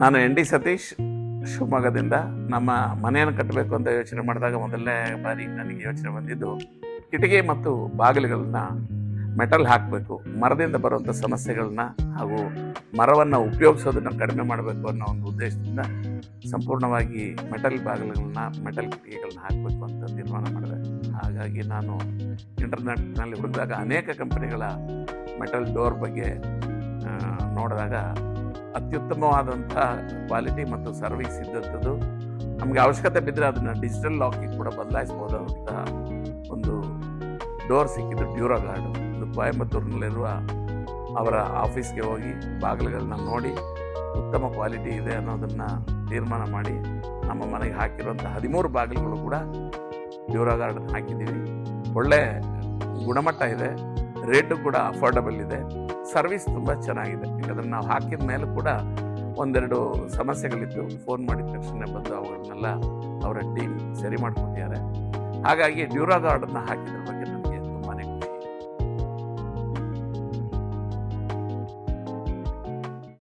ನಾನು N D Satish, ಶಿವಮೊಗ್ಗದಿಂದ. ನಮ್ಮ ಮನೆಯನ್ನು ಕಟ್ಟಬೇಕು ಅಂತ ಯೋಚನೆ ಮಾಡಿದಾಗ ಮೊದಲನೇ ಬಾರಿ ನನಗೆ ಯೋಚನೆ ಬಂದಿದ್ದು ಕಿಟಕಿ ಮತ್ತು ಬಾಗಿಲುಗಳನ್ನ ಮೆಟಲ್ ಹಾಕಬೇಕು, ಮರದಿಂದ ಬರುವಂಥ ಸಮಸ್ಯೆಗಳನ್ನ ಹಾಗೂ ಮರವನ್ನು ಉಪಯೋಗಿಸೋದನ್ನು ಕಡಿಮೆ ಮಾಡಬೇಕು ಅನ್ನೋ ಒಂದು ಉದ್ದೇಶದಿಂದ ಸಂಪೂರ್ಣವಾಗಿ ಮೆಟಲ್ ಬಾಗಿಲುಗಳನ್ನ, ಮೆಟಲ್ ಕಿಟಕಿಗಳನ್ನ ಹಾಕಬೇಕು ಅಂತ ತೀರ್ಮಾನ ಮಾಡಿದೆ. ಹಾಗಾಗಿ ನಾನು ಇಂಟರ್ನೆಟ್ನಲ್ಲಿ ಹುಡುಕಿದಾಗ ಅನೇಕ ಕಂಪನಿಗಳ ಮೆಟಲ್ ಡೋರ್ ಬಗ್ಗೆ ನೋಡಿದಾಗ ಅತ್ಯುತ್ತಮವಾದಂಥ ಕ್ವಾಲಿಟಿ ಮತ್ತು ಸರ್ವಿಸ್ ಇದ್ದಂಥದ್ದು, ನಮಗೆ ಅವಶ್ಯಕತೆ ಬಿದ್ದರೆ ಅದನ್ನು ಡಿಜಿಟಲ್ ಲಾಕಿಗೆ ಕೂಡ ಬದಲಾಯಿಸ್ಬೋದಂಥ ಒಂದು ಡೋರ್ ಸಿಕ್ಕಿದ್ದು ಡ್ಯೂರಾಗಾರ್ಡ್. ಇದು ಕೊಯಂಬತ್ತೂರಿನಲ್ಲಿರುವ ಅವರ ಆಫೀಸ್ಗೆ ಹೋಗಿ ಬಾಗಿಲುಗಳನ್ನ ನೋಡಿ ಉತ್ತಮ ಕ್ವಾಲಿಟಿ ಇದೆ ಅನ್ನೋದನ್ನು ತೀರ್ಮಾನ ಮಾಡಿ ನಮ್ಮ ಮನೆಗೆ ಹಾಕಿರುವಂಥ 13 ಬಾಗಿಲುಗಳು ಕೂಡ ಡ್ಯೂರಾಗಾರ್ಡ್ ಹಾಕಿದ್ದೀವಿ. ಒಳ್ಳೆ ಗುಣಮಟ್ಟ ಇದೆ, ರೇಟು ಕೂಡ ಅಫೋರ್ಡಬಲ್ ಇದೆ, ಸರ್ವಿಸ್ ತುಂಬ ಚೆನ್ನಾಗಿದೆ. ಈಗ ಅದನ್ನು ನಾವು ಹಾಕಿದ ಮೇಲೆ ಕೂಡ ಒಂದೆರಡು ಸಮಸ್ಯೆಗಳಿದ್ದು ಫೋನ್ ಮಾಡಿದ ತಕ್ಷಣ ಬಂದು ಅವುಗಳನ್ನೆಲ್ಲ ಅವರ ಟೀಮ್ ಸರಿ ಮಾಡ್ಕೊಟ್ಟಿದ್ದಾರೆ. ಹಾಗಾಗಿ ಡ್ಯೂರಾಗಾರ್ಡನ್ನು ಹಾಕಿದ್ರ ಬಗ್ಗೆ